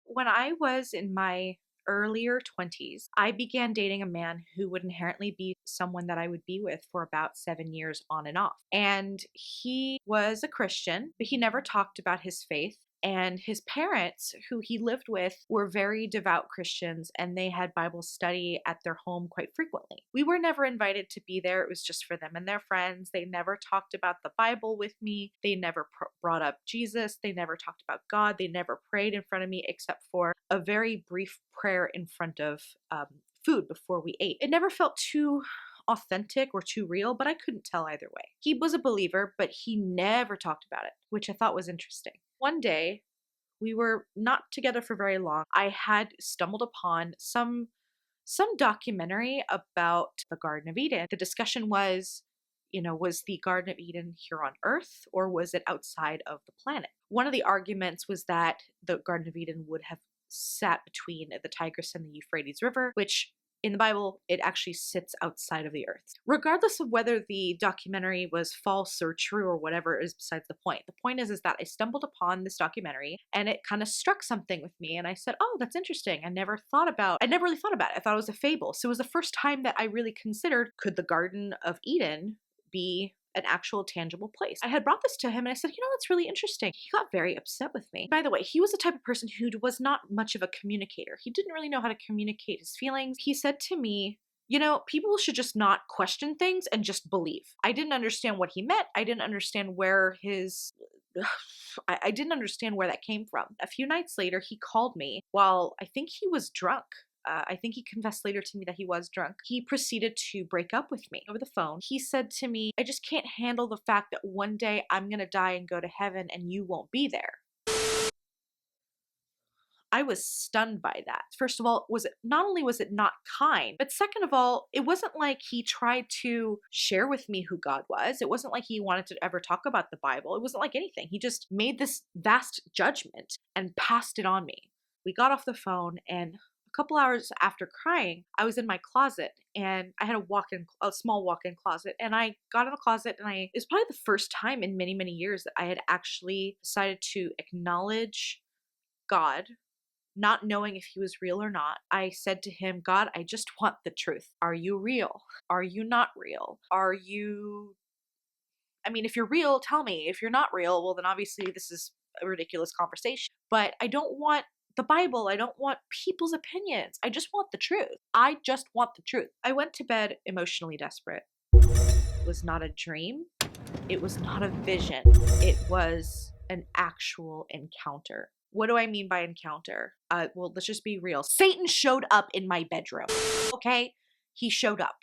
When I was in my earlier 20s, I began dating a man who would inherently be someone that I would be with for about 7 years on and off. And he was a Christian, but he never talked about his faith. And his parents, who he lived with, were very devout Christians, and they had Bible study at their home quite frequently. We were never invited to be there. It was just for them and their friends. They never talked about the Bible with me. They never brought up Jesus. They never talked about God. They never prayed in front of me except for a very brief prayer in front of food before we ate. It never felt too authentic or too real, but I couldn't tell either way. He was a believer, but he never talked about it, which I thought was interesting. One day, we were not together for very long. I had stumbled upon some documentary about the Garden of Eden. The discussion was, was the Garden of Eden here on Earth, or was it outside of the planet? One of the arguments was that the Garden of Eden would have sat between the Tigris and the Euphrates River, which in the Bible, it actually sits outside of the earth. Regardless of whether the documentary was false or true or whatever is besides the point. The point is that I stumbled upon this documentary and it kind of struck something with me. And I said, oh, that's interesting. I never really thought about it. I thought it was a fable. So it was the first time that I really considered, could the Garden of Eden be an actual tangible place? I had brought this to him and I said, that's really interesting. He got very upset with me. By the way, he was the type of person who was not much of a communicator. He didn't really know how to communicate his feelings. He said to me, people should just not question things and just believe. I didn't understand what he meant. I didn't understand where I didn't understand where that came from. A few nights later, he called me while I think he was drunk. I think he confessed later to me that he was drunk. He proceeded to break up with me over the phone. He said to me, I just can't handle the fact that one day I'm going to die and go to heaven and you won't be there. I was stunned by that. First of all, not only was it not kind, but second of all, it wasn't like he tried to share with me who God was. It wasn't like he wanted to ever talk about the Bible. It wasn't like anything. He just made this vast judgment and passed it on me. We got off the phone, and a couple hours after crying, I was in my closet and I had a small walk-in closet, and I got in the closet and it was probably the first time in many, many years that I had actually decided to acknowledge God, not knowing if he was real or not. I said to him, God, I just want the truth. Are you real? Are you not real? If you're real, tell me. If you're not real, well, then obviously this is a ridiculous conversation. But I don't want the Bible. I don't want people's opinions. I just want the truth. I just want the truth. I went to bed emotionally desperate. It was not a dream. It was not a vision. It was an actual encounter. What do I mean by encounter? Well, let's just be real. Satan showed up in my bedroom. Okay? He showed up.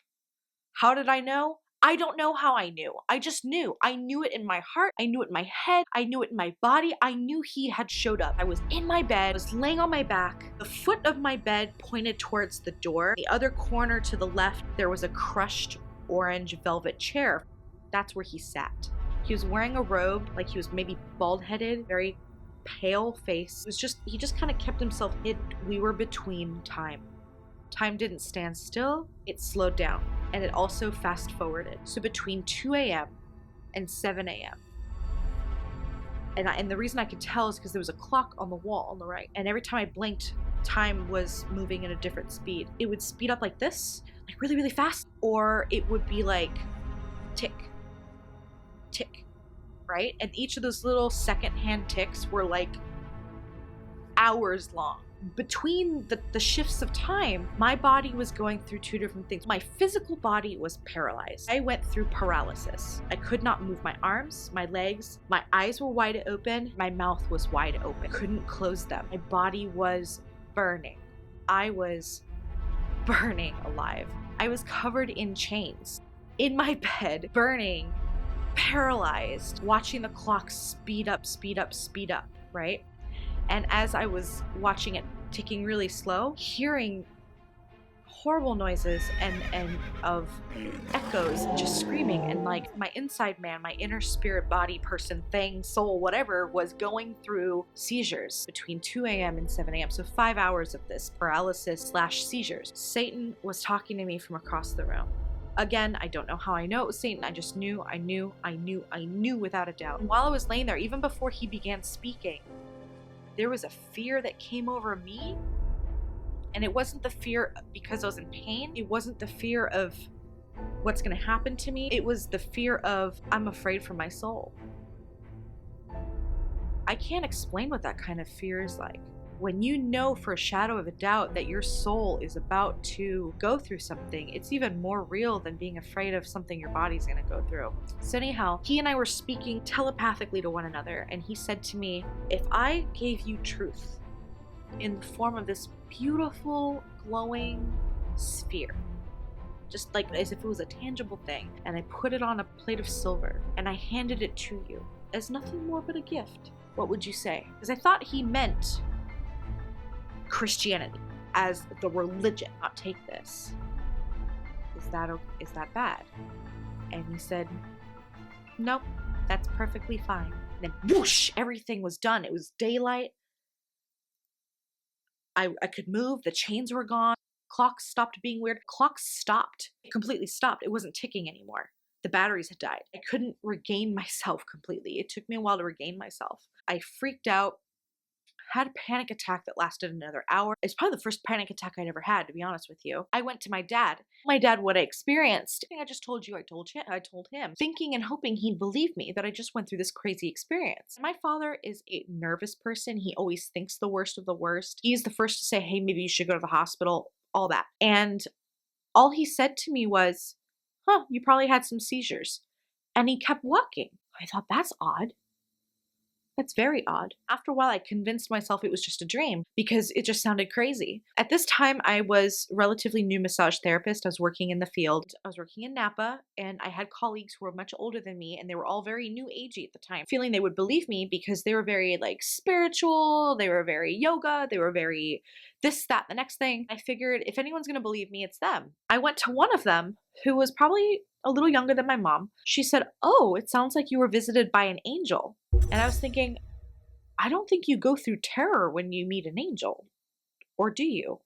How did I know? I don't know how I knew. I just knew. I knew it in my heart. I knew it in my head. I knew it in my body. I knew he had showed up. I was in my bed. I was laying on my back. The foot of my bed pointed towards the door. The other corner to the left, there was a crushed orange velvet chair. That's where he sat. He was wearing a robe, like he was maybe bald-headed, very pale face. He just kind of kept himself hidden. We were between time. Time didn't stand still. It slowed down. And it also fast forwarded. So between 2 a.m. and 7 a.m. And the reason I could tell is because there was a clock on the wall on the right. And every time I blinked, time was moving at a different speed. It would speed up like this, like really, really fast. Or it would be like tick, tick, right? And each of those little secondhand ticks were like hours long. between the shifts of time, my body was going through two different things. My physical body was paralyzed. I went through paralysis. I could not move my arms, my legs, my eyes were wide open, my mouth was wide open. Couldn't close them. My body was burning. I was burning alive. I was covered in chains, in my bed, burning, paralyzed, watching the clock speed up, right? And as I was watching it ticking really slow, hearing horrible noises and of echoes and just screaming, and like my inside man, my inner spirit, body, person, thing, soul, whatever, was going through seizures between 2 a.m. and 7 a.m. So 5 hours of this paralysis / seizures. Satan was talking to me from across the room. Again, I don't know how I know it was Satan. I just knew without a doubt. And while I was laying there, even before he began speaking, there was a fear that came over me. And it wasn't the fear because I was in pain. It wasn't the fear of what's going to happen to me. It was the fear of, I'm afraid for my soul. I can't explain what that kind of fear is like. When you know for a shadow of a doubt that your soul is about to go through something, it's even more real than being afraid of something your body's going to go through. So anyhow, he and I were speaking telepathically to one another, and he said to me, if I gave you truth in the form of this beautiful, glowing sphere, just like as if it was a tangible thing, and I put it on a plate of silver, and I handed it to you as nothing more but a gift, what would you say? Because I thought he meant Christianity as the religion. Not take this. Is that bad? And he said, nope, that's perfectly fine. And then whoosh, everything was done. It was daylight. I could move. The chains were gone. Clocks stopped being weird. Clocks stopped. It completely stopped. It wasn't ticking anymore. The batteries had died. I couldn't regain myself completely. It took me a while to regain myself. I freaked out, had a panic attack that lasted another hour. It's probably the first panic attack I'd ever had, to be honest with you. I went to my dad. My dad, what I experienced. I just told you, I told him, thinking and hoping he'd believe me that I just went through this crazy experience. My father is a nervous person. He always thinks the worst of the worst. He's the first to say, hey, maybe you should go to the hospital, all that. And all he said to me was, you probably had some seizures. And he kept walking. I thought, that's odd. That's very odd. After a while, I convinced myself it was just a dream because it just sounded crazy. At this time, I was a relatively new massage therapist. I was working in the field. I was working in Napa, and I had colleagues who were much older than me, and they were all very new agey at the time, feeling they would believe me because they were very spiritual, they were very yoga, they were very this, that, the next thing. I figured if anyone's going to believe me, it's them. I went to one of them who was probably a little younger than my mom. She said, oh, it sounds like you were visited by an angel. And I was thinking, I don't think you go through terror when you meet an angel. Or do you?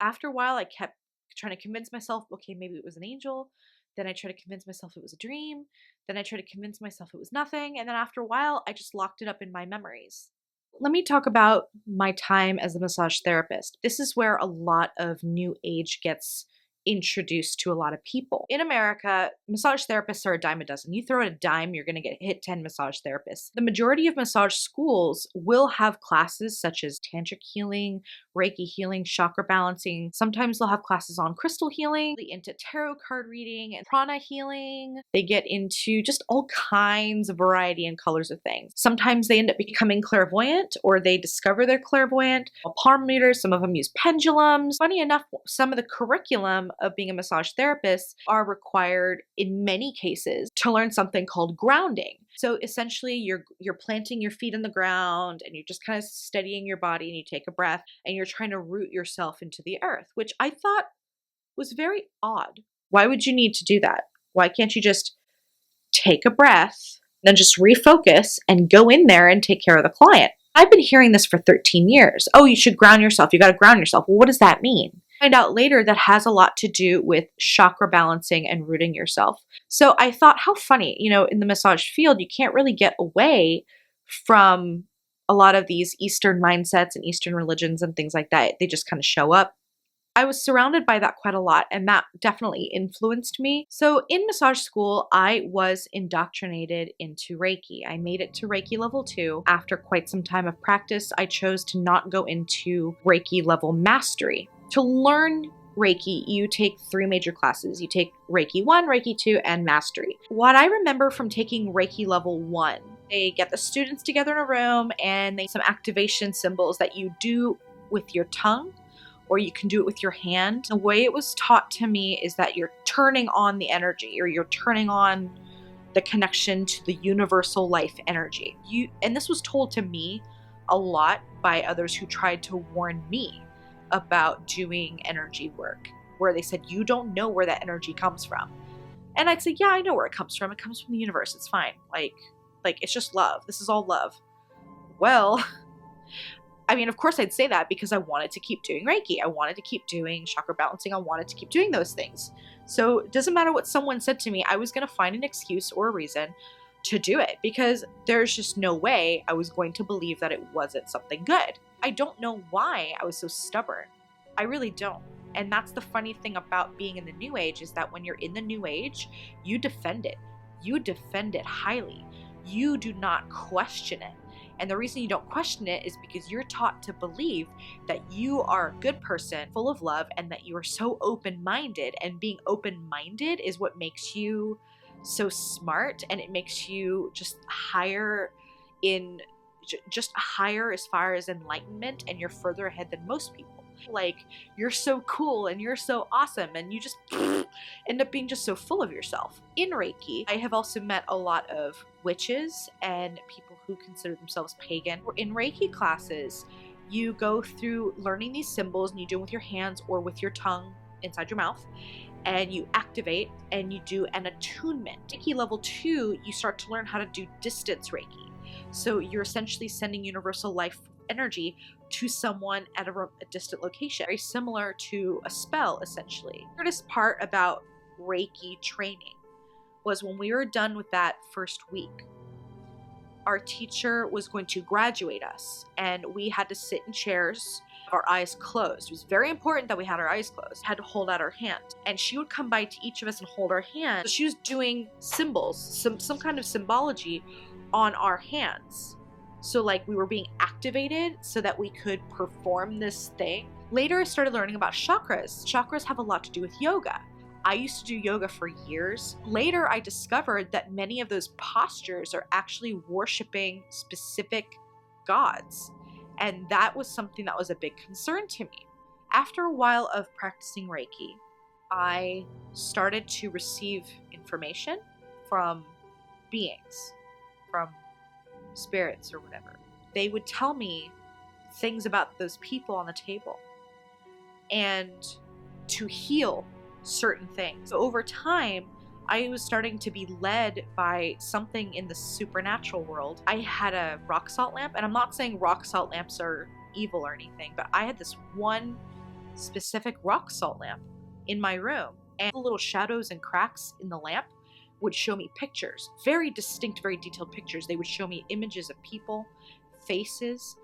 After a while, I kept trying to convince myself, okay, maybe it was an angel. Then I tried to convince myself it was a dream. Then I tried to convince myself it was nothing. And then after a while, I just locked it up in my memories. Let me talk about my time as a massage therapist. This is where a lot of new age gets introduced to a lot of people. In America, massage therapists are a dime a dozen. You throw out a dime, you're going to get hit 10 massage therapists. The majority of massage schools will have classes such as tantric healing, Reiki healing, chakra balancing. Sometimes they'll have classes on crystal healing, into tarot card reading and prana healing. They get into just all kinds of variety and colors of things. Sometimes they end up becoming clairvoyant, or they discover they're clairvoyant. Palm readers, some of them use pendulums. Funny enough, some of the curriculum of being a massage therapist are required in many cases to learn something called grounding. So essentially you're planting your feet in the ground and you're just kind of steadying your body, and you take a breath and you're trying to root yourself into the earth, which I thought was very odd. Why would you need to do that? Why can't you just take a breath, then just refocus and go in there and take care of the client? I've been hearing this for 13 years. Oh, you should ground yourself. You got to ground yourself. Well, what does that mean? Find out later that has a lot to do with chakra balancing and rooting yourself. So I thought, how funny, in the massage field, you can't really get away from a lot of these Eastern mindsets and Eastern religions and things like that. They just kind of show up. I was surrounded by that quite a lot, and that definitely influenced me. So in massage school, I was indoctrinated into Reiki. I made it to Reiki level 2. After quite some time of practice, I chose to not go into Reiki level mastery. To learn Reiki, you take 3 major classes. You take Reiki 1, Reiki 2, and Mastery. What I remember from taking Reiki level 1, they get the students together in a room and they some activation symbols that you do with your tongue, or you can do it with your hand. The way it was taught to me is that you're turning on the energy, or you're turning on the connection to the universal life energy. And this was told to me a lot by others who tried to warn me about doing energy work, where they said, you don't know where that energy comes from. And I'd say, yeah, I know where it comes from. It comes from the universe. It's fine. Like it's just love. This is all love. Well, I mean, of course I'd say that because I wanted to keep doing Reiki. I wanted to keep doing chakra balancing. I wanted to keep doing those things. So it doesn't matter what someone said to me. I was going to find an excuse or a reason to do it, because there's just no way I was going to believe that it wasn't something good. I don't know why I was so stubborn. I really don't. And that's the funny thing about being in the New Age, is that when you're in the New Age, you defend it. You defend it highly. You do not question it. And the reason you don't question it is because you're taught to believe that you are a good person, full of love, and that you are so open-minded. And being open-minded is what makes you so smart, and it makes you just higher as far as enlightenment, and you're further ahead than most people. Like, you're so cool and you're so awesome, and you just end up being just so full of yourself. In Reiki, I have also met a lot of witches and people who consider themselves pagan. In Reiki classes, you go through learning these symbols, and you do them with your hands or with your tongue inside your mouth, and you activate and you do an attunement. Reiki level 2, you start to learn how to do distance Reiki. So you're essentially sending universal life energy to someone at a distant location, very similar to a spell, essentially. The hardest part about Reiki training was when we were done with that first week, our teacher was going to graduate us, and we had to sit in chairs, our eyes closed. It was very important that we had our eyes closed. We had to hold out our hand, and she would come by to each of us and hold our hand. So she was doing symbols, some kind of symbology on our hands. So like we were being activated so that we could perform this thing. Later, I started learning about chakras. Chakras have a lot to do with yoga. I used to do yoga for years. Later, I discovered that many of those postures are actually worshiping specific gods. And that was something that was a big concern to me. After a while of practicing Reiki, I started to receive information from beings, from spirits or whatever. They would tell me things about those people on the table and to heal certain things. So over time, I was starting to be led by something in the supernatural world. I had a rock salt lamp, and I'm not saying rock salt lamps are evil or anything, but I had this one specific rock salt lamp in my room, and the little shadows and cracks in the lamp would show me pictures, very distinct, very detailed pictures. They would show me images of people, faces,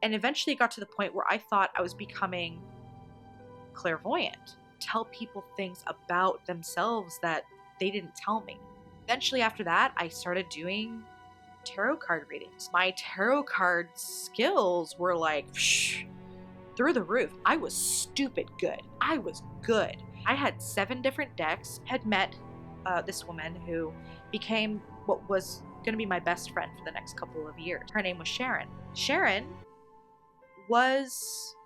and eventually it got to the point where I thought I was becoming clairvoyant, tell people things about themselves that they didn't tell me. Eventually after that, I started doing tarot card readings. My tarot card skills were like through the roof. I was stupid good. I was good. I had 7 different decks, had met this woman who became what was going to be my best friend for the next couple of years. Her name was Sharon. Sharon was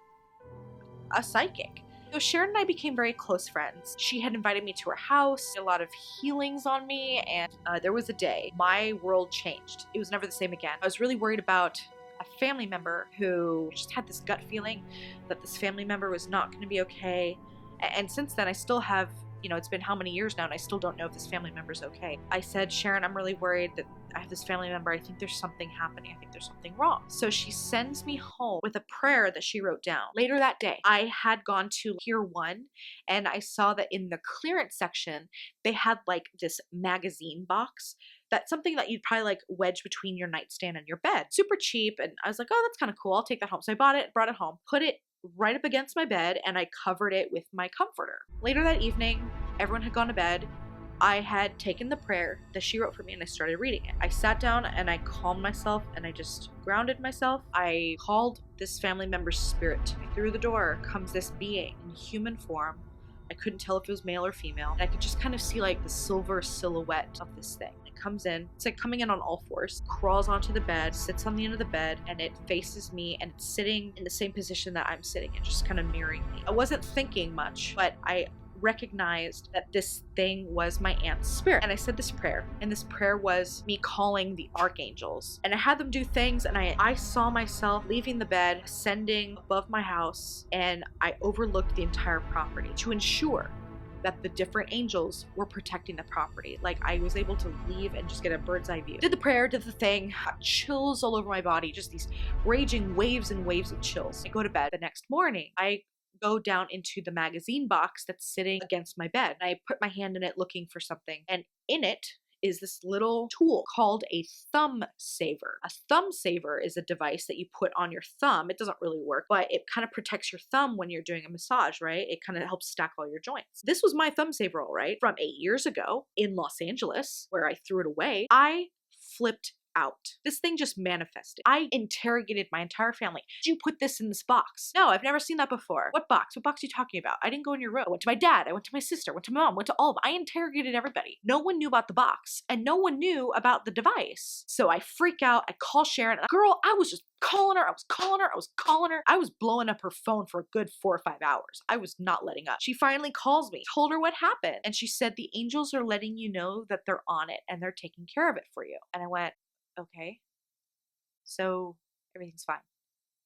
a psychic. So Sharon and I became very close friends. She had invited me to her house, a lot of healings on me, and there was a day my world changed. It was never the same again. I was really worried about a family member who just had this gut feeling that this family member was not going to be okay. And since then, I still have, it's been how many years now, and I still don't know if this family member's okay. I said, Sharon, I'm really worried that I have this family member. I think there's something happening. I think there's something wrong. So she sends me home with a prayer that she wrote down. Later that day, I had gone to Pier 1, and I saw that in the clearance section, they had like this magazine box. That's something that you'd probably like wedge between your nightstand and your bed. Super cheap. And I was like, oh, that's kind of cool. I'll take that home. So I bought it, brought it home, put it right up against my bed and I covered it with my comforter. Later that evening, everyone had gone to bed. I had taken the prayer that she wrote for me and I started reading it. I sat down and I calmed myself and I just grounded myself. I called this family member's spirit. Through the door comes this being in human form. I couldn't tell if it was male or female. And I could just kind of see like the silver silhouette of this thing. It comes in, it's like coming in on all fours, crawls onto the bed, sits on the end of the bed, and it faces me and it's sitting in the same position that I'm sitting in, just kind of mirroring me. I wasn't thinking much, but I recognized that this thing was my aunt's spirit. And I said this prayer, and this prayer was me calling the archangels. And I had them do things, and I saw myself leaving the bed, ascending above my house, and I overlooked the entire property to ensure that the different angels were protecting the property. Like I was able to leave and just get a bird's eye view. Did the prayer, did the thing, chills all over my body, just these raging waves and waves of chills. I go to bed. The next morning, I go down into the magazine box that's sitting against my bed. I put my hand in it looking for something, and in it is this little tool called a thumb saver. A thumb saver is a device that you put on your thumb. It doesn't really work, but it kind of protects your thumb when you're doing a massage, right? It kind of helps stack all your joints. This was my thumb saver, all right, from 8 years ago in Los Angeles, where I threw it away. I flipped out. This thing just manifested. I interrogated my entire family. Did you put this in this box? No, I've never seen that before. What box? What box are you talking about? I didn't go in your room. I went to my dad. I went to my sister. I went to my mom. I went to all of them. I interrogated everybody. No one knew about the box, and no one knew about the device. So I freak out. I call Sharon. Girl, I was just calling her. I was calling her. I was calling her. I was blowing up her phone for a good 4 or 5 hours. I was not letting up. She finally calls me, told her what happened. And she said, the angels are letting you know that they're on it and they're taking care of it for you. And I went, okay, so everything's fine.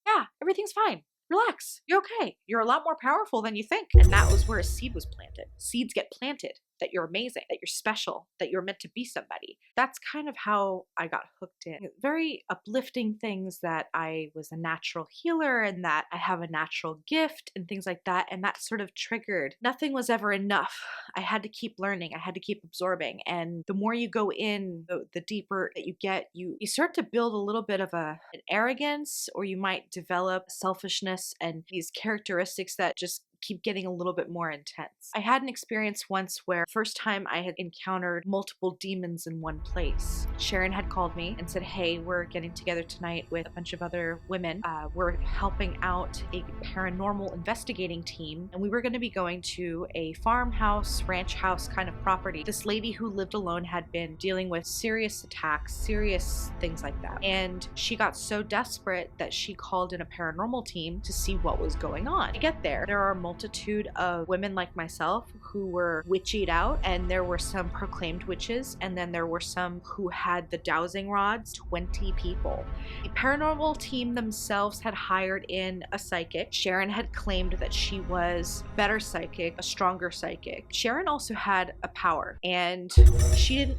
Yeah, everything's fine. Relax. You're okay. You're a lot more powerful than you think. And that was where a seed was planted. Seeds get planted that you're amazing, that you're special, that you're meant to be somebody. That's kind of how I got hooked in. Very uplifting things that I was a natural healer and that I have a natural gift and things like that. And that sort of triggered. Nothing was ever enough. I had to keep learning. I had to keep absorbing. And the more you go in, the deeper that you get, you start to build a little bit of an arrogance, or you might develop selfishness and these characteristics that just keep getting a little bit more intense. I had an experience once where first time I had encountered multiple demons in one place. Sharon had called me and said, hey, we're getting together tonight with a bunch of other women. We're helping out a paranormal investigating team, and we were going to be going to a farmhouse, ranch house kind of property. This lady who lived alone had been dealing with serious attacks, serious things like that. And she got so desperate that she called in a paranormal team to see what was going on. To get there are a multitude of women like myself who were witchied out, and there were some proclaimed witches, and then there were some who had the dowsing rods. 20 people. The paranormal team themselves had hired in a psychic. Sharon had claimed that she was a better psychic, a stronger psychic. Sharon also had a power, and she didn't.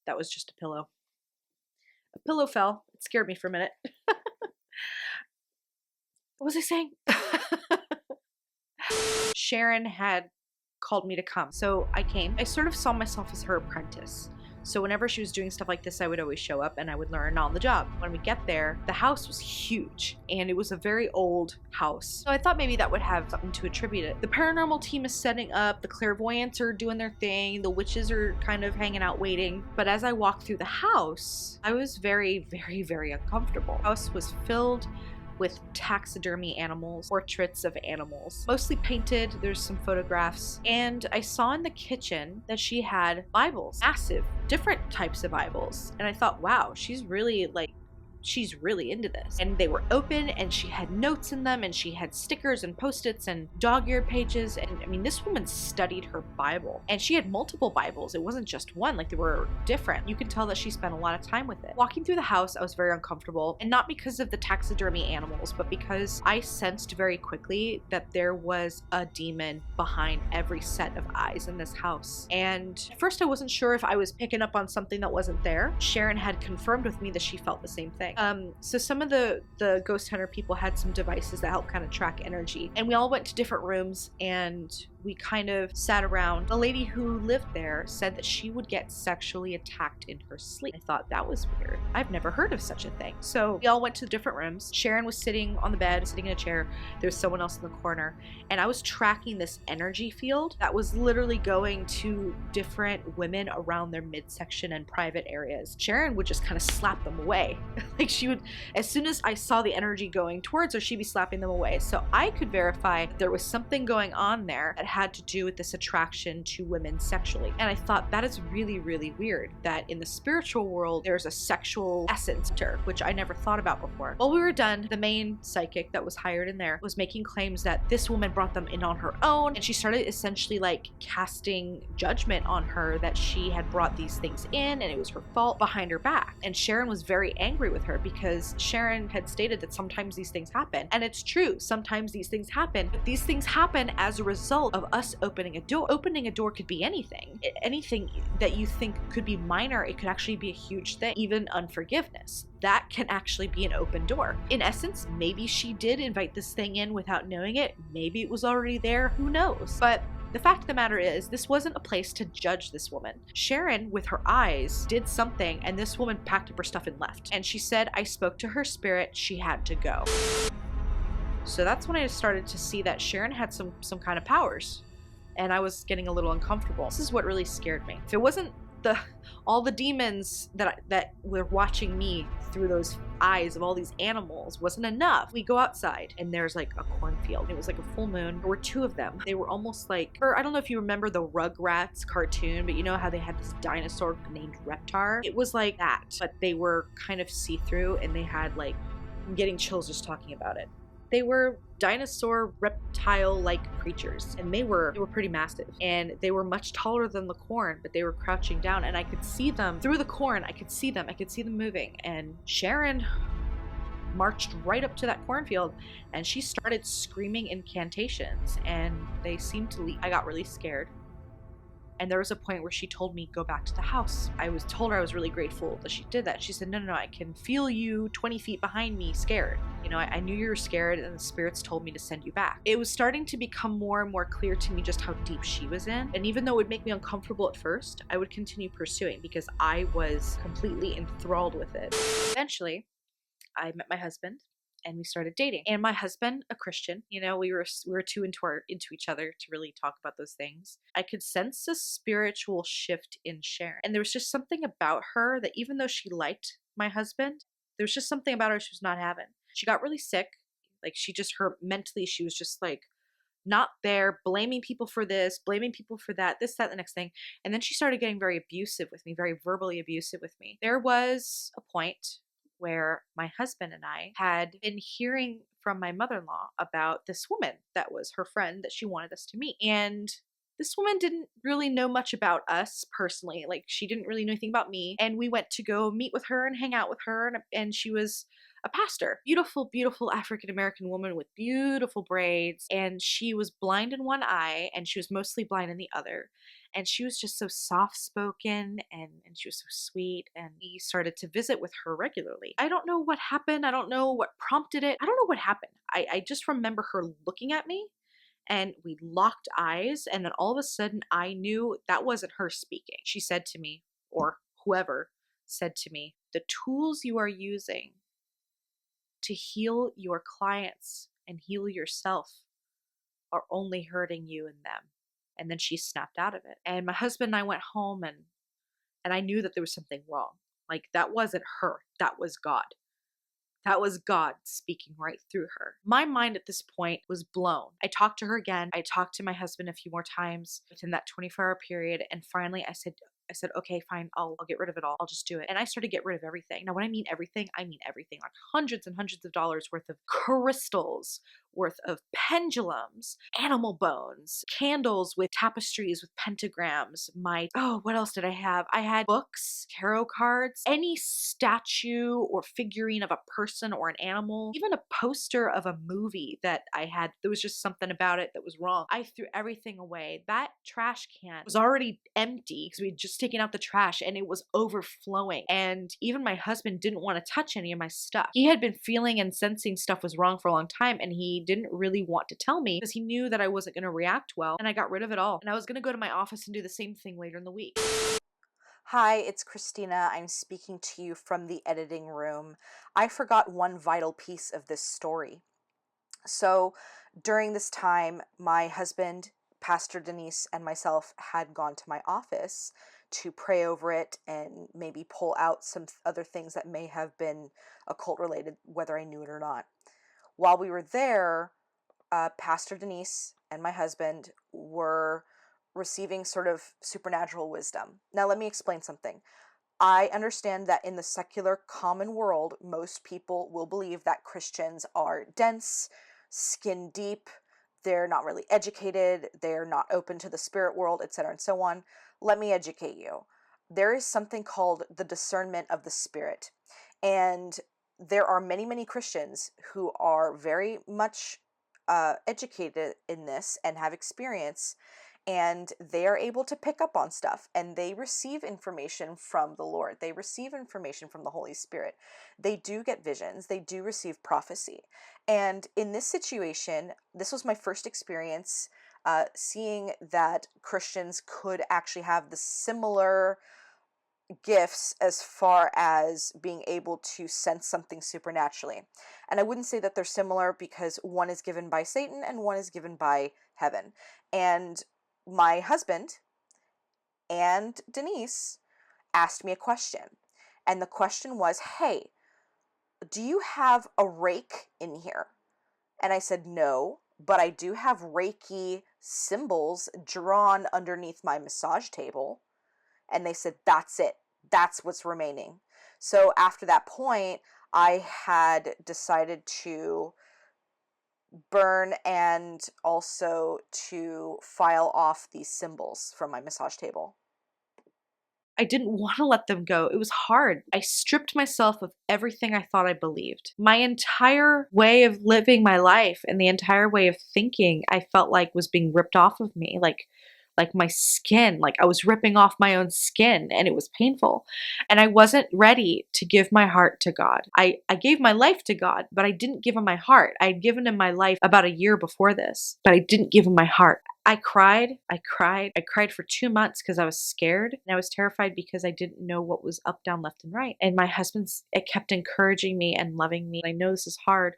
That was just a pillow. A pillow fell. It scared me for a minute. What was I saying? Sharon had called me to come. So I came. I sort of saw myself as her apprentice. So whenever she was doing stuff like this, I would always show up and I would learn on the job. When we get there, the house was huge and it was a very old house. So I thought maybe that would have something to attribute it. The paranormal team is setting up, the clairvoyants are doing their thing, the witches are kind of hanging out waiting. But as I walked through the house, I was very, very, very uncomfortable. The house was filled with taxidermy animals, portraits of animals, mostly painted. There's some photographs. And I saw in the kitchen that she had Bibles, massive, different types of Bibles. And I thought, wow, she's really into this. And they were open and she had notes in them and she had stickers and post-its and dog-eared pages. And I mean, this woman studied her Bible and she had multiple Bibles. It wasn't just one, like they were different. You could tell that she spent a lot of time with it. Walking through the house, I was very uncomfortable, and not because of the taxidermy animals, but because I sensed very quickly that there was a demon behind every set of eyes in this house. And at first I wasn't sure if I was picking up on something that wasn't there. Sharon had confirmed with me that she felt the same thing. So some of the ghost hunter people had some devices that help kind of track energy, and we all went to different rooms and we kind of sat around. The lady who lived there said that she would get sexually attacked in her sleep. I thought that was weird. I've never heard of such a thing. So we all went to different rooms. Sharon was sitting on the bed, sitting in a chair. There was someone else in the corner. And I was tracking this energy field that was literally going to different women around their midsection and private areas. Sharon would just kind of slap them away. Like she would, as soon as I saw the energy going towards her, she'd be slapping them away. So I could verify there was something going on there that had to do with this attraction to women sexually. And I thought that is really, really weird that in the spiritual world, there's a sexual essence to her, which I never thought about before. While we were done, the main psychic that was hired in there was making claims that this woman brought them in on her own. And she started essentially like casting judgment on her that she had brought these things in and it was her fault behind her back. And Sharon was very angry with her because Sharon had stated that sometimes these things happen. And it's true, sometimes these things happen, but these things happen as a result of us opening a door. Opening a door could be anything. Anything that you think could be minor, it could actually be a huge thing. Even unforgiveness, that can actually be an open door. In essence, maybe she did invite this thing in without knowing it. Maybe it was already there, who knows? But the fact of the matter is, this wasn't a place to judge this woman. Sharon, with her eyes, did something, and this woman packed up her stuff and left. And she said, I spoke to her spirit, she had to go. So that's when I started to see that Sharon had some kind of powers. And I was getting a little uncomfortable. This is what really scared me. If it wasn't all the demons that were watching me through those eyes of all these animals wasn't enough, we go outside and there's like a cornfield. It was like a full moon. There were two of them. They were almost like, or I don't know if you remember the Rugrats cartoon, but you know how they had this dinosaur named Reptar? It was like that, but they were kind of see-through and they had like, I'm getting chills just talking about it. They were dinosaur reptile-like creatures, and they were pretty massive, and they were much taller than the corn, but they were crouching down, and I could see them through the corn. I could see them moving. And Sharon marched right up to that cornfield, and she started screaming incantations, and they seemed to leave. I got really scared. And there was a point where she told me, go back to the house. I told her I was really grateful that she did that. She said, no, I can feel you 20 feet behind me scared. You know, I knew you were scared and the spirits told me to send you back. It was starting to become more and more clear to me just how deep she was in. And even though it would make me uncomfortable at first, I would continue pursuing because I was completely enthralled with it. Eventually, I met my husband. And we started dating. And my husband, a Christian, you know, we were too into each other to really talk about those things. I could sense a spiritual shift in Sharon. And there was just something about her that even though she liked my husband, there was just something about her she was not having. She got really sick. Like mentally, she was just like not there, blaming people for this, blaming people for that, this, that, the next thing. And then she started getting very abusive with me, very verbally abusive with me. There was a point where my husband and I had been hearing from my mother-in-law about this woman that was her friend that she wanted us to meet. And this woman didn't really know much about us personally. Like she didn't really know anything about me. And we went to go meet with her and hang out with her. And she was a pastor. Beautiful, beautiful African-American woman with beautiful braids. And she was blind in one eye and she was mostly blind in the other. And she was just so soft-spoken and she was so sweet. And we started to visit with her regularly. I don't know what happened. I don't know what prompted it. I don't know what happened. I just remember her looking at me and we locked eyes. And then all of a sudden I knew that wasn't her speaking. She said to me, or whoever said to me, the tools you are using to heal your clients and heal yourself are only hurting you and them. And then she snapped out of it. And my husband and I went home and I knew that there was something wrong. Like that wasn't her. That was God. That was God speaking right through her. My mind at this point was blown. I talked to her again. I talked to my husband a few more times within that 24-hour period. And finally I said, okay, fine, I'll get rid of it all. I'll just do it. And I started to get rid of everything. Now, when I mean everything, like hundreds and hundreds of dollars worth of crystals, worth of pendulums, animal bones, candles with tapestries with pentagrams. What else did I have? I had books, tarot cards, any statue or figurine of a person or an animal, even a poster of a movie that I had. There was just something about it that was wrong. I threw everything away. That trash can was already empty because we had just taken out the trash and it was overflowing. And even my husband didn't want to touch any of my stuff. He had been feeling and sensing stuff was wrong for a long time and he he didn't really want to tell me because he knew that I wasn't going to react well, and I got rid of it all. And I was going to go to my office and do the same thing later in the week. Hi, it's Christina. I'm speaking to you from the editing room. I forgot one vital piece of this story. So, during this time, my husband, Pastor Denise, and myself had gone to my office to pray over it and maybe pull out some other things that may have been occult related, whether I knew it or not. While we were there, Pastor Denise and my husband were receiving sort of supernatural wisdom. Now, let me explain something. I understand that in the secular common world, most people will believe that Christians are dense, skin deep, they're not really educated, they're not open to the spirit world, etc., and so on. Let me educate you. There is something called the discernment of the spirit. And there are many, many Christians who are very much educated in this and have experience, and they are able to pick up on stuff, and they receive information from the Lord. They receive information from the Holy Spirit. They do get visions. They do receive prophecy. And in this situation, this was my first experience seeing that Christians could actually have the similar gifts as far as being able to sense something supernaturally. And I wouldn't say that they're similar because one is given by Satan and one is given by heaven. And my husband and Denise asked me a question. And the question was, hey, do you have a rake in here? And I said, no, but I do have Reiki symbols drawn underneath my massage table. And they said, that's it. That's what's remaining. So after that point, I had decided to burn and also to file off these symbols from my massage table. I didn't want to let them go. It was hard. I stripped myself of everything I thought I believed. My entire way of living my life and the entire way of thinking, I felt like was being ripped off of me. Like my skin, like I was ripping off my own skin, and it was painful. And I wasn't ready to give my heart to God. I gave my life to God, but I didn't give him my heart. I had given him my life about a year before this, but I didn't give him my heart. I cried for 2 months because I was scared, and I was terrified because I didn't know what was up, down, left, and right. And my husband kept encouraging me and loving me. I know this is hard,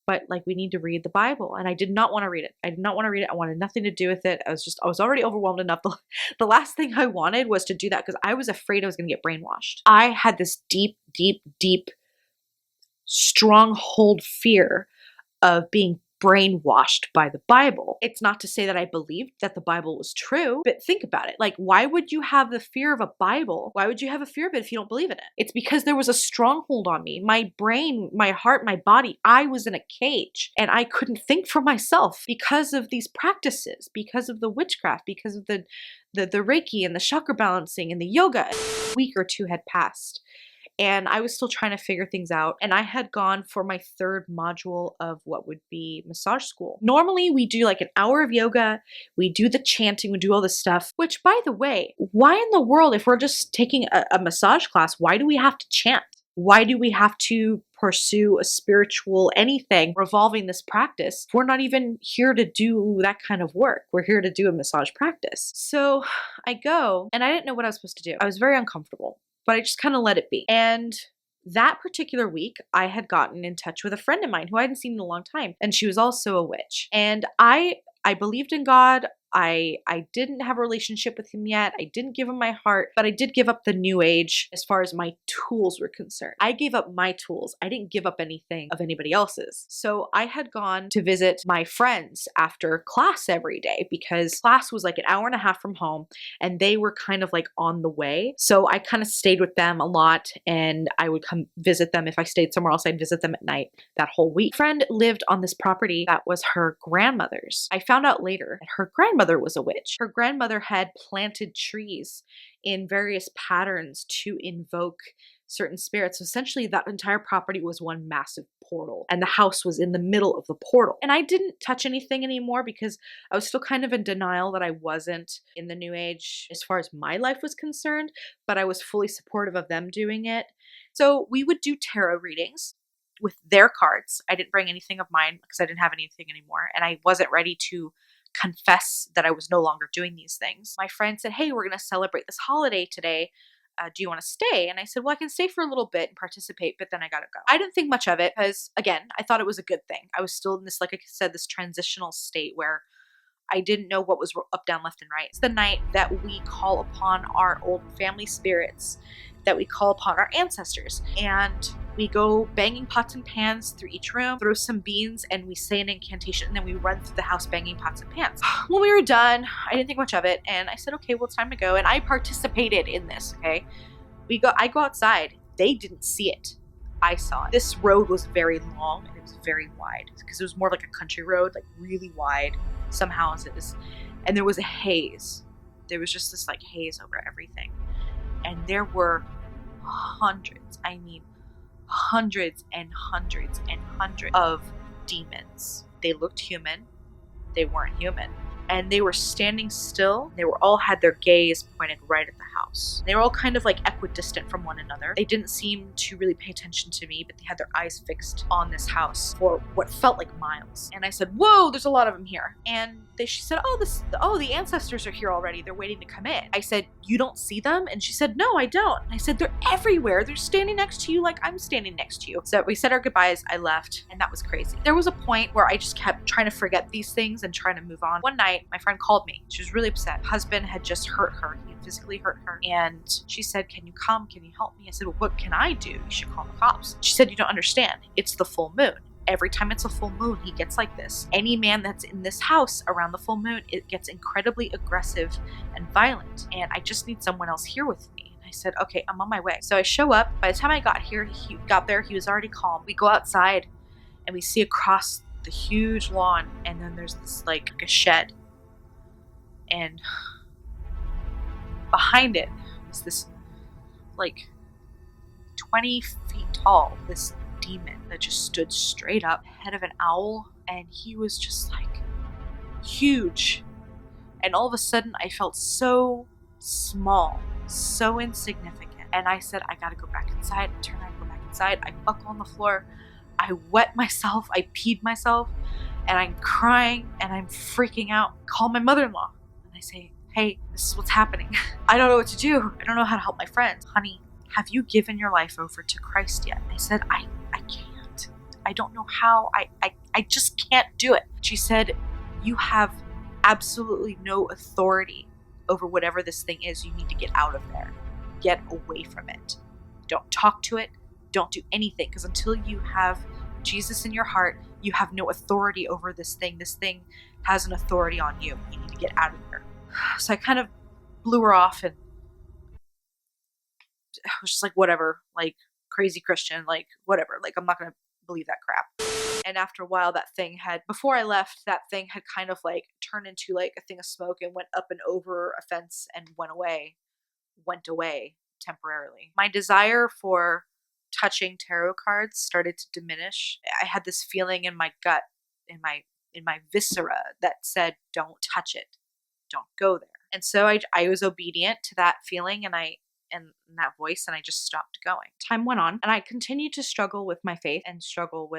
but like, we need to read the Bible. And I did not want to read it. I did not want to read it. I wanted nothing to do with it. I was already overwhelmed enough. The last thing I wanted was to do that because I was afraid I was going to get brainwashed. I had this deep, deep, deep stronghold fear of being brainwashed by the Bible. It's not to say that I believed that the Bible was true, but think about it. Like, why would you have the fear of a Bible? Why would you have a fear of it if you don't believe in it? It's because there was a stronghold on me. My brain, my heart, my body, I was in a cage, and I couldn't think for myself because of these practices, because of the witchcraft, because of the Reiki and the chakra balancing and the yoga. A week or two had passed, and I was still trying to figure things out. And I had gone for my third module of what would be massage school. Normally we do like an hour of yoga, we do the chanting, we do all this stuff, which, by the way, why in the world, if we're just taking a massage class, why do we have to chant? Why do we have to pursue a spiritual anything revolving this practice? We're not even here to do that kind of work. We're here to do a massage practice. So I go, and I didn't know what I was supposed to do. I was very uncomfortable, but I just kind of let it be. And that particular week, I had gotten in touch with a friend of mine who I hadn't seen in a long time, and she was also a witch. And I believed in God. I didn't have a relationship with him yet. I didn't give him my heart, but I did give up the new age as far as my tools were concerned. I gave up my tools. I didn't give up anything of anybody else's. So I had gone to visit my friends after class every day because class was like an hour and a half from home, and they were kind of like on the way. So I kind of stayed with them a lot, and I would come visit them. If I stayed somewhere else, I'd visit them at night that whole week. A friend lived on this property that was her grandmother's. I found out later that her grandmother was a witch. Her grandmother had planted trees in various patterns to invoke certain spirits. So essentially, that entire property was one massive portal, and the house was in the middle of the portal. And I didn't touch anything anymore because I was still kind of in denial that I wasn't in the new age as far as my life was concerned, but I was fully supportive of them doing it. So we would do tarot readings. with their cards. I didn't bring anything of mine because I didn't have anything anymore. And I wasn't ready to confess that I was no longer doing these things. My friend said, hey, we're going to celebrate this holiday today. Do you want to stay? And I said, well, I can stay for a little bit and participate, but then I gotta go. I didn't think much of it because, again, I thought it was a good thing. I was still in this, like I said, this transitional state where I didn't know what was up, down, left, and right. It's the night that we call upon our old family spirits, that we call upon our ancestors. And we go banging pots and pans through each room, throw some beans, and we say an incantation, and then we run through the house banging pots and pans. When we were done, I didn't think much of it, and I said, okay, well, it's time to go. And I participated in this, okay? I go outside. They didn't see it. I saw it. This road was very long, and it was very wide, because it was more like a country road, like really wide, some houses, and there was a haze. There was just this like haze over everything. And there were hundreds, I mean, hundreds and hundreds and hundreds of demons. They looked human. They weren't human. And they were standing still. They were all had their gaze pointed right at the house. They were all kind of like equidistant from one another. They didn't seem to really pay attention to me, but they had their eyes fixed on this house for what felt like miles. And I said, whoa, there's a lot of them here. And she said, the ancestors are here already. They're waiting to come in. I said, you don't see them? And she said, no, I don't. And I said, they're everywhere. They're standing next to you like I'm standing next to you. So we said our goodbyes. I left, and that was crazy. There was a point where I just kept trying to forget these things and trying to move on. One night, my friend called me. She was really upset. Husband had just hurt her. He had physically hurt her. And she said, can you come? Can you help me? I said, well, what can I do? You should call the cops. She said, you don't understand. It's the full moon. Every time it's a full moon, he gets like this. Any man that's in this house around the full moon, it gets incredibly aggressive and violent. And I just need someone else here with me. And I said, okay, I'm on my way. So I show up. By the time I got here, he was already calm. We go outside and we see across the huge lawn, and then there's this like a shed. And behind it was this like 20 feet tall, this demon that just stood straight up, head of an owl, and he was just like huge. And all of a sudden I felt so small, so insignificant. And I said, I gotta go back inside. I turn around, go back inside. I buckle on the floor. I wet myself. I peed myself. And I'm crying and I'm freaking out. Call my mother-in-law. And I say, hey, this is what's happening. I don't know what to do. I don't know how to help my friends. Honey, have you given your life over to Christ yet? And I said, I can't. I don't know how. I just can't do it. She said, you have absolutely no authority over whatever this thing is. You need to get out of there. Get away from it. Don't talk to it. Don't do anything. Because until you have Jesus in your heart, you have no authority over this thing. This thing has an authority on you. You need to get out of there. So I kind of blew her off, and I was just like, whatever, like crazy Christian, like whatever, like I'm not going to believe that crap. And after a while, before I left, that thing had kind of like turned into like a thing of smoke and went up and over a fence and went away temporarily. My desire for touching tarot cards started to diminish. I had this feeling in my gut, in my viscera, that said, don't touch it. Don't go there. And so I was obedient to that feeling and that voice, and I just stopped going. Time went on, and I continued to struggle with my faith and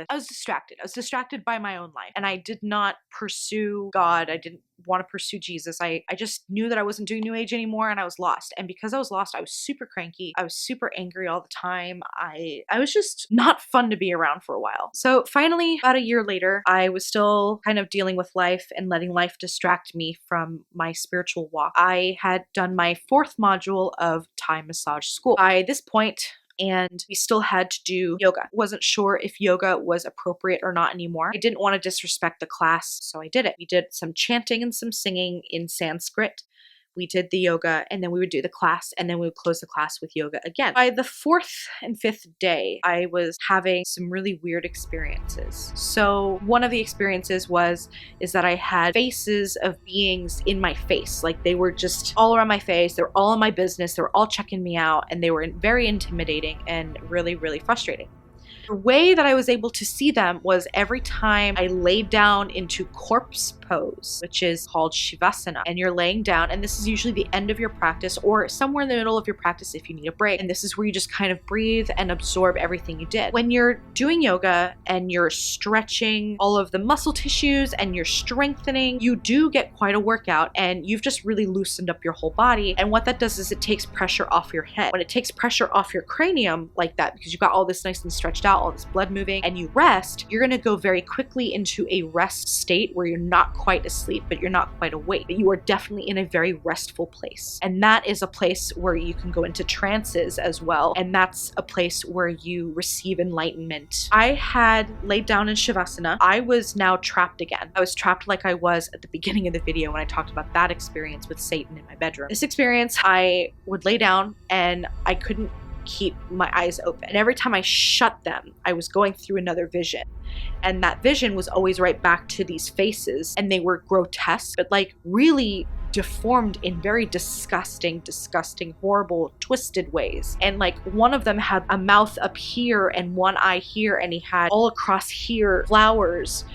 I was distracted. I was distracted by my own life, and I did not pursue God. I didn't want to pursue Jesus. I just knew that I wasn't doing New Age anymore, and I was lost. And because I was lost, I was super cranky. I was super angry all the time. I was just not fun to be around for a while. So finally, about a year later, I was still kind of dealing with life and letting life distract me from my spiritual walk. I had done my 4th module of Thai massage school by this point, and we still had to do yoga. Wasn't sure if yoga was appropriate or not anymore. I didn't want to disrespect the class, so I did it. We did some chanting and some singing in Sanskrit. We did the yoga, and then we would do the class, and then we would close the class with yoga again. By the 4th and 5th day, I was having some really weird experiences. So one of the experiences is that I had faces of beings in my face. Like they were just all around my face. They were all in my business. They were all checking me out, and they were very intimidating and really, really frustrating. The way that I was able to see them was every time I laid down into corpse pose, which is called Shavasana, and you're laying down, and this is usually the end of your practice or somewhere in the middle of your practice if you need a break. And this is where you just kind of breathe and absorb everything you did. When you're doing yoga and you're stretching all of the muscle tissues and you're strengthening, you do get quite a workout, and you've just really loosened up your whole body. And what that does is it takes pressure off your head. When it takes pressure off your cranium like that, because you've got all this nice and stretched out, all this blood moving, and you rest, you're gonna go very quickly into a rest state where you're not quite asleep, but you're not quite awake. But you are definitely in a very restful place. And that is a place where you can go into trances as well. And that's a place where you receive enlightenment. I had laid down in Shavasana. I was now trapped again. I was trapped like I was at the beginning of the video when I talked about that experience with Satan in my bedroom. This experience, I would lay down and I couldn't keep my eyes open. And every time I shut them, I was going through another vision. And that vision was always right back to these faces, and they were grotesque, but like really deformed in very disgusting, horrible, twisted ways. And like one of them had a mouth up here and one eye here, and he had all across here flowers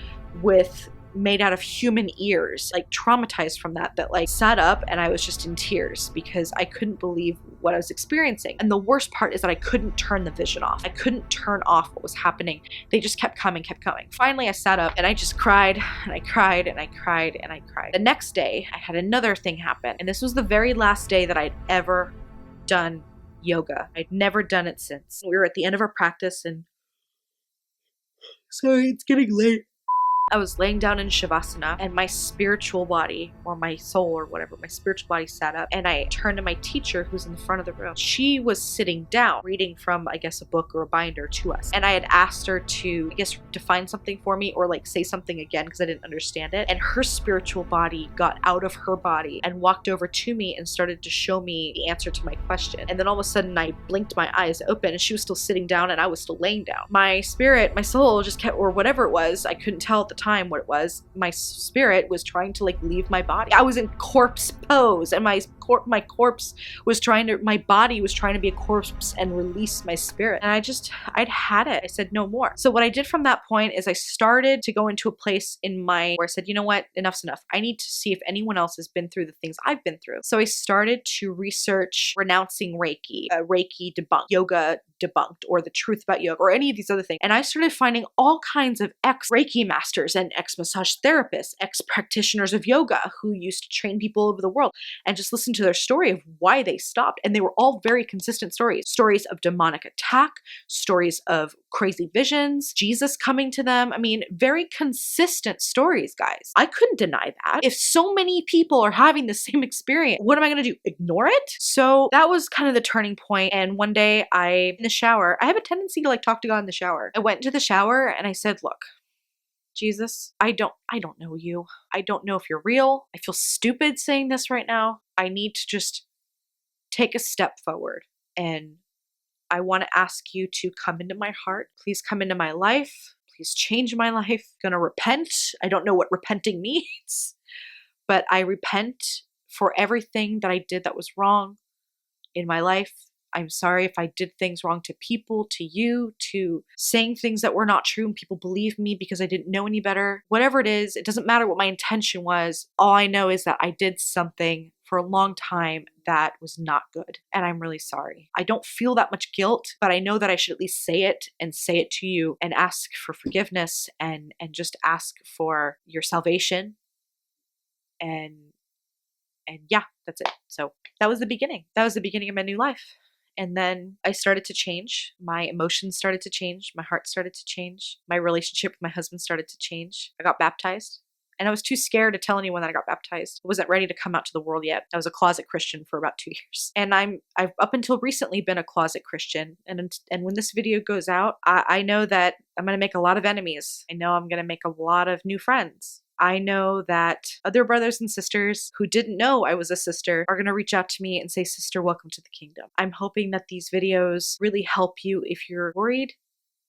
with made out of human ears, like traumatized from that like sat up, and I was just in tears because I couldn't believe what I was experiencing. And the worst part is that I couldn't turn the vision off. I couldn't turn off what was happening. They just kept coming. Finally, I sat up and I just cried and I cried and I cried and I cried. The next day, I had another thing happen. And this was the very last day that I'd ever done yoga. I'd never done it since. We were at the end of our practice, and sorry, it's getting late. I was laying down in Shavasana, and my spiritual body, or my soul or whatever, my spiritual body sat up, and I turned to my teacher who's in the front of the room. She was sitting down reading from, I guess, a book or a binder to us. And I had asked her to, I guess, define something for me or like say something again because I didn't understand it. And her spiritual body got out of her body and walked over to me and started to show me the answer to my question. And then all of a sudden I blinked my eyes open and she was still sitting down and I was still laying down. My spirit, my soul just kept, or whatever it was, I couldn't tell at the time what it was, my spirit was trying to like leave my body. I was in corpse pose, and my corpse was trying to, my body was trying to be a corpse and release my spirit. And I'd had it. I said no more. So what I did from that point is I started to go into a place in my, where I said, you know what, enough's enough. I need to see if anyone else has been through the things I've been through. So I started to research renouncing Reiki, Reiki debunked, yoga debunked, or the truth about yoga, or any of these other things. And I started finding all kinds of ex-Reiki masters and ex-massage therapists, ex-practitioners of yoga who used to train people all over the world, and just listen to their story of why they stopped. And they were all very consistent stories. Stories of demonic attack, stories of crazy visions, Jesus coming to them. I mean, very consistent stories, guys. I couldn't deny that. If so many people are having the same experience, what am I gonna do? Ignore it? So that was kind of the turning point. And one day in the shower, I have a tendency to like talk to God in the shower. I went into the shower and I said, look, Jesus, I don't know you. I don't know if you're real. I feel stupid saying this right now. I need to just take a step forward, and I want to ask you to come into my heart. Please come into my life. Please change my life. I'm gonna repent. I don't know what repenting means, but I repent for everything that I did that was wrong in my life. I'm sorry if I did things wrong to people, to you, to saying things that were not true and people believed me because I didn't know any better. Whatever it is, it doesn't matter what my intention was. All I know is that I did something for a long time that was not good, and I'm really sorry. I don't feel that much guilt, but I know that I should at least say it, and say it to you, and ask for forgiveness, and just ask for your salvation, and yeah, that's it. So that was the beginning. That was the beginning of my new life. And then I started to change. My emotions started to change. My heart started to change. My relationship with my husband started to change. I got baptized. And I was too scared to tell anyone that I got baptized. I wasn't ready to come out to the world yet. I was a closet Christian for about 2 years. And I've up until recently been a closet Christian. And when this video goes out, I know that I'm going to make a lot of enemies. I know I'm going to make a lot of new friends. I know that other brothers and sisters who didn't know I was a sister are going to reach out to me and say, sister, welcome to the kingdom. I'm hoping that these videos really help you if you're worried,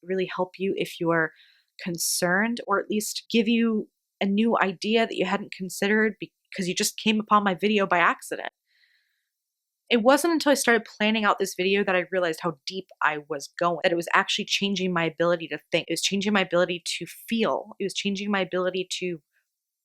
really help you if you are concerned, or at least give you a new idea that you hadn't considered because you just came upon my video by accident. It wasn't until I started planning out this video that I realized how deep I was going, that it was actually changing my ability to think. It was changing my ability to feel. It was changing my ability to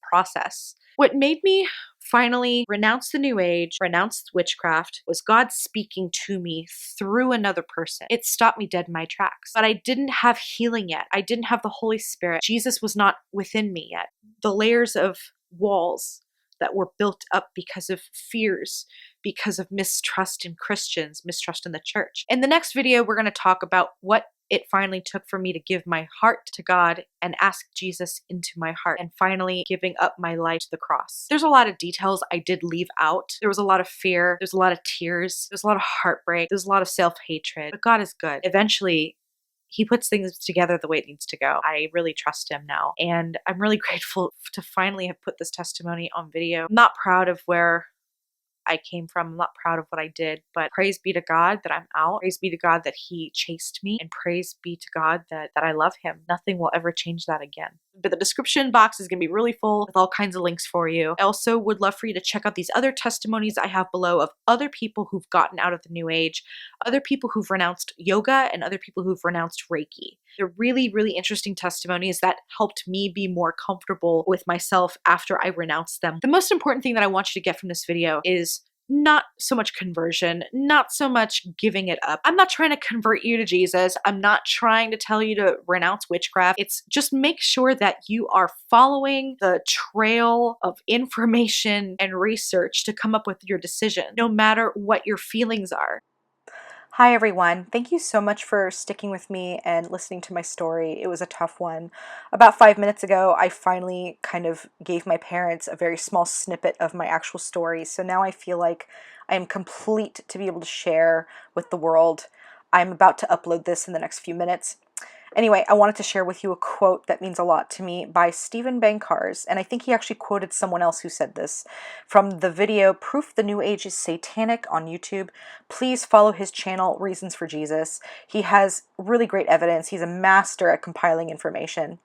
process. What made me finally renounce the New Age, renounce witchcraft, was God speaking to me through another person. It stopped me dead in my tracks. But I didn't have healing yet. I didn't have the Holy Spirit. Jesus was not within me yet. The layers of walls that were built up because of fears, because of mistrust in Christians, mistrust in the church. In the next video, we're going to talk about what it finally took for me to give my heart to God and ask Jesus into my heart, and finally giving up my life to the cross. There's a lot of details I did leave out. There was a lot of fear. There's a lot of tears. There's a lot of heartbreak. There's a lot of self-hatred. But God is good. Eventually, He puts things together the way it needs to go. I really trust Him now. And I'm really grateful to finally have put this testimony on video. I'm not proud of where I came from. I'm not proud of what I did, but praise be to God that I'm out. Praise be to God that He chased me, and praise be to God that I love Him. Nothing will ever change that again. But the description box is going to be really full with all kinds of links for you. I also would love for you to check out these other testimonies I have below of other people who've gotten out of the New Age, other people who've renounced yoga, and other people who've renounced Reiki. They're really, really interesting testimonies that helped me be more comfortable with myself after I renounced them. The most important thing that I want you to get from this video is not so much conversion, not so much giving it up. I'm not trying to convert you to Jesus. I'm not trying to tell you to renounce witchcraft. It's just make sure that you are following the trail of information and research to come up with your decision, no matter what your feelings are. Hi everyone, thank you so much for sticking with me and listening to my story. It was a tough one. About 5 minutes ago, I finally kind of gave my parents a very small snippet of my actual story, so now I feel like I am complete to be able to share with the world. I'm about to upload this in the next few minutes. Anyway, I wanted to share with you a quote that means a lot to me by Stephen Bankars, and I think he actually quoted someone else who said this from the video Proof the New Age is Satanic on YouTube. Please follow his channel, Reasons for Jesus. He has really great evidence. He's a master at compiling information.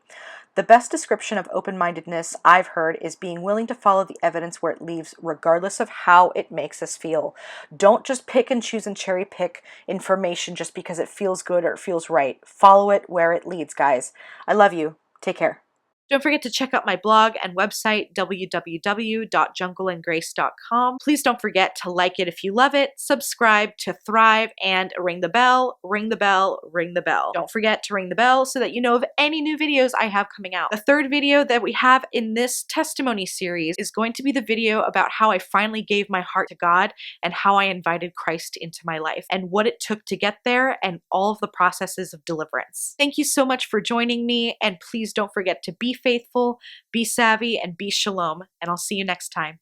The best description of open-mindedness I've heard is being willing to follow the evidence where it leads, regardless of how it makes us feel. Don't just pick and choose and cherry pick information just because it feels good or it feels right. Follow it where it leads, guys. I love you. Take care. Don't forget to check out my blog and website, www.jungleandgrace.com. Please don't forget to like it if you love it, subscribe to thrive, and ring the bell, ring the bell, ring the bell. Don't forget to ring the bell so that you know of any new videos I have coming out. The third video that we have in this testimony series is going to be the video about how I finally gave my heart to God and how I invited Christ into my life and what it took to get there and all of the processes of deliverance. Thank you so much for joining me, and please don't forget to be faithful, be savvy, and be shalom, and I'll see you next time.